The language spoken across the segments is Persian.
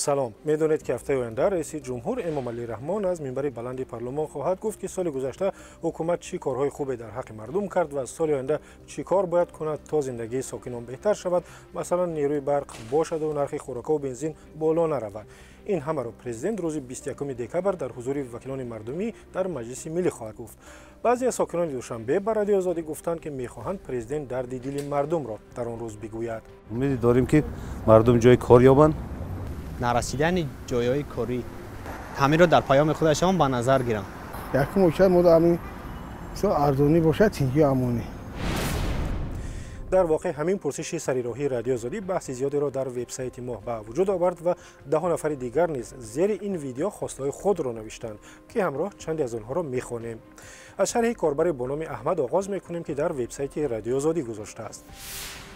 سلام. میدونید که هفته آینده رئیس جمهور امامعلی رحمان از منبر بلند پارلمان خواهد گفت که سال گذشته حکومت چی کارهای خوبی در حق مردم کرد و از سال آینده چی کار باید کند تا زندگی ساکنان بهتر شود، مثلا نیروی برق باشد و نرخ خوراک و بنزین بالا نرود. این همه را پرزیدنت روز 21 دکبر در حضور وکیلان مردمی در مجلس ملی خواهد گفت. بعضی از ساکنان دوشنبه به رادیو آزادی گفتند که میخواهند پرزیدنت درد دل مردم را در آن روز بگوید. امید داریم که مردم جای کار یابند. نرسیدن جایهای کاری همین را در پیام خودشان به نظر گیرم. یک موشد مدامی سو اردونی باشد تینگی امونی. در واقع همین پرسش سریراهی رادیو آزادی بحث زیادی را در وبسایت ما به وجود آورد و 10 نفر دیگر نیز زیر این ویدیو خواستهای خود را نوشتند که همراه چندی از آنها را میخوانیم. از شرح کاربر با نام احمد آغاز میکنیم که در وبسایت رادیو آزادی گذاشته است.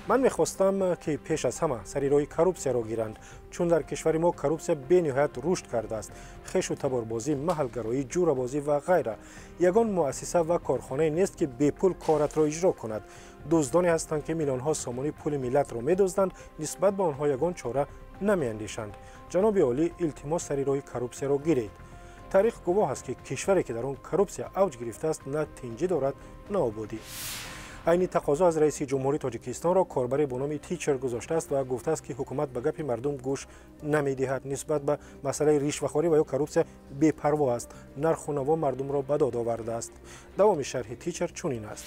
من میخواستم که پیش از همه سریرای کروپسیا را گیرند، چون در کشور ما کروپسیا به نهایت رشد کرده است. خش و تباربازی، محلگرایی، جورابازی و غیره. یگان مؤسسه و کارخانه نیست که بی پول کارت را اجرا کند. دزدانی هستند که میلیون ها سامان پول ملت را میدزدند، نسبت به آنها یگان چاره نمیاندیشند. جناب عالی، التماس سریرای کروپسیا را گیرید. تاریخ گواه است که کشوری که در آن کروپسیا اوج گرفته است نه تنجی دارد نه آبادی. عین تقاضا از رئیس جمهوری تاجیکستان را کاربر با نام تیچر گذاشته است و گفته است که حکومت به گپ مردم گوش نمیدهد. نسبت به مسئله رشوه‌خواری و یا کروپسیا بی‌پروا است. نرخ و نوا مردم را به داد آورده است. دوام شرح تیچر چنین است: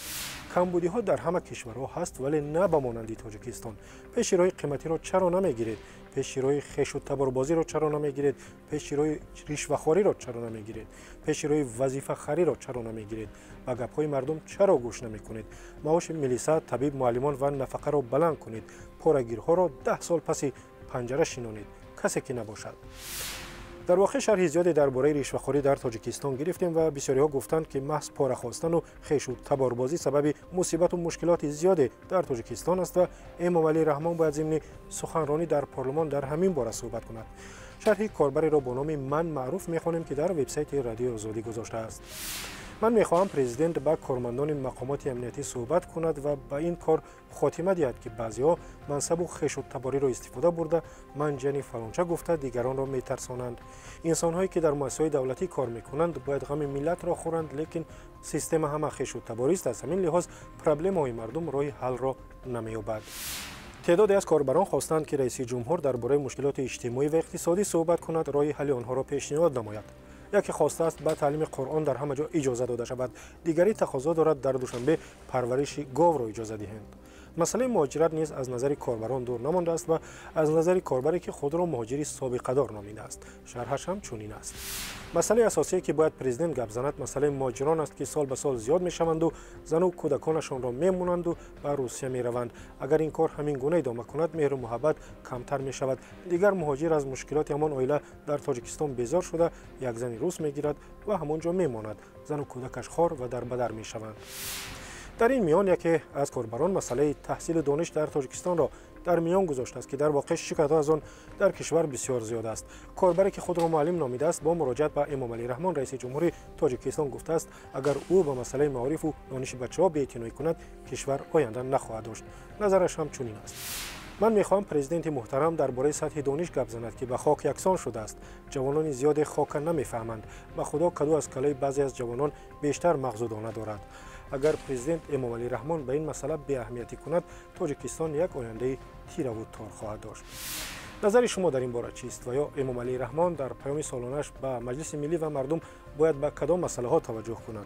کمبودی ها در همه کشورها هست، ولی نه به مانند تاجیکستان. پیشروی قیمتی را چرا نمیگیرید؟ پیشروی خش و تباربازی را چرا نمیگیرید؟ پیشروی رشوه‌خواری را چرا نمیگیرید؟ پیشروی وظیفه خواری را چرا نمیگیرید؟ به گپ‌های مردم چرا گوش نمیکنید؟ معاش ملیسا، طبیب، معلمان و نفقه را بلند کنید. پاره‌گیرها را 10 سال پس پنجره شینانید. کسی که نباشد. در واقع شرح زیادی درباره رشوه‌خواری در تاجیکستان گرفتیم و بسیاری‌ها گفتند که محض پاره خواستن و خش و تباربازی سبب مصیبت و مشکلات زیادی در تاجیکستان است و امامعلی رحمان باید ضمن سخنرانی در پارلمان در همین باره صحبت کند. شرح کاربری را با نام من معروف می‌خوانیم که در وبسایت رادیو آزادی گذاشته است. من میخواهم پرزیدنت با کارمندان مقامات امنیتی صحبت کند و با این کار خاتمه دهد که بعضی‌ها منصب و خش و تباری را استفاده برده من جنی فلانچه گفته دیگران را میترسانند. انسان‌هایی که در مؤسسه‌های دولتی کار میکنند باید غم ملت را خورند، لیکن سیستم همه خش و تباری است. از همین لحاظ پرابلم‌های مردم راه حل را نمی‌یابد. تعدادی از کاربران خواستند که رئیس جمهور درباره مشکلات اجتماعی و اقتصادی صحبت کند، راه حل آنها را پیشنهاد نماید. یکی خواسته است به تعلیم قرآن در همه جا اجازه داده شود، دیگری تقاضا دارد در دوشنبه پرورش گاو را اجازه دهند. مسئله مهاجرت نیز از نظر کاربران دور نمانده است و از نظر کاربری که خود را مهاجری سابقه دار نامیده است. شرحش هم چنین است: مسئله اساسی که باید پرزیدنت گپ زند مسئله مهاجران است که سال به سال زیاد میشوند و زن و کودکانشان را میمونند و به روسیه میروند. اگر این کار همین گونه ادامه کند مهر و محبت کمتر می شود. دیگر مهاجر از مشکلات همان عائله در تاجیکستان بیزار شده یک زن روس میگیرد و همانجا میماند. زن و کودکش خوار و در بدر میشوند. در این میان یکی از کاربران مسئله تحصیل و دانش در تاجیکستان را در میان گذاشته است که در واقع شکایت‌ها از آن در کشور بسیار زیاد است. کاربری که خود را معلم نامیده است با مراجعت به امامعلی رحمان رئیس جمهوری تاجیکستان گفته است اگر او به مسئله معارف و دانش بچه‌ها بی‌اعتنایی کند کشور آینده نخواهد داشت. نظرش هم چنین است: من میخواهم پرزیدنت محترم درباره سطح دانش گپ زند که به خاک یکسان شده است. جوانان زیاد خاک نمیفهمند. به خدا کدو از کلای بعضی از جوانان بیشتر مغز و دانه دارد. اگر پرزیدنت امامعلی رحمان به این مسئله بی اهمیتی کند تاجیکستان یک آینده تیره و تار خواهد داشت. نظر شما در این باره چیست و یا امامعلی رحمان در پیام سالانش به مجلس ملی و مردم باید به کدام مسئله ها توجه کند؟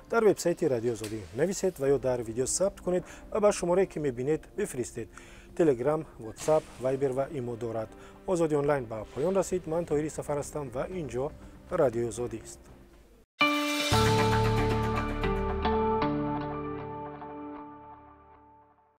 در وبسایت رادیو آزادی نویسید و یا در ویدیو ثبت کنید و به شماره که میبینید بفرستید. تلگرام، واتساپ، وایبر و ایمو دارد. آزادی آنلاین به پایان رسید. من طاهری سفر هستم و اینجا رادیو آزادی است.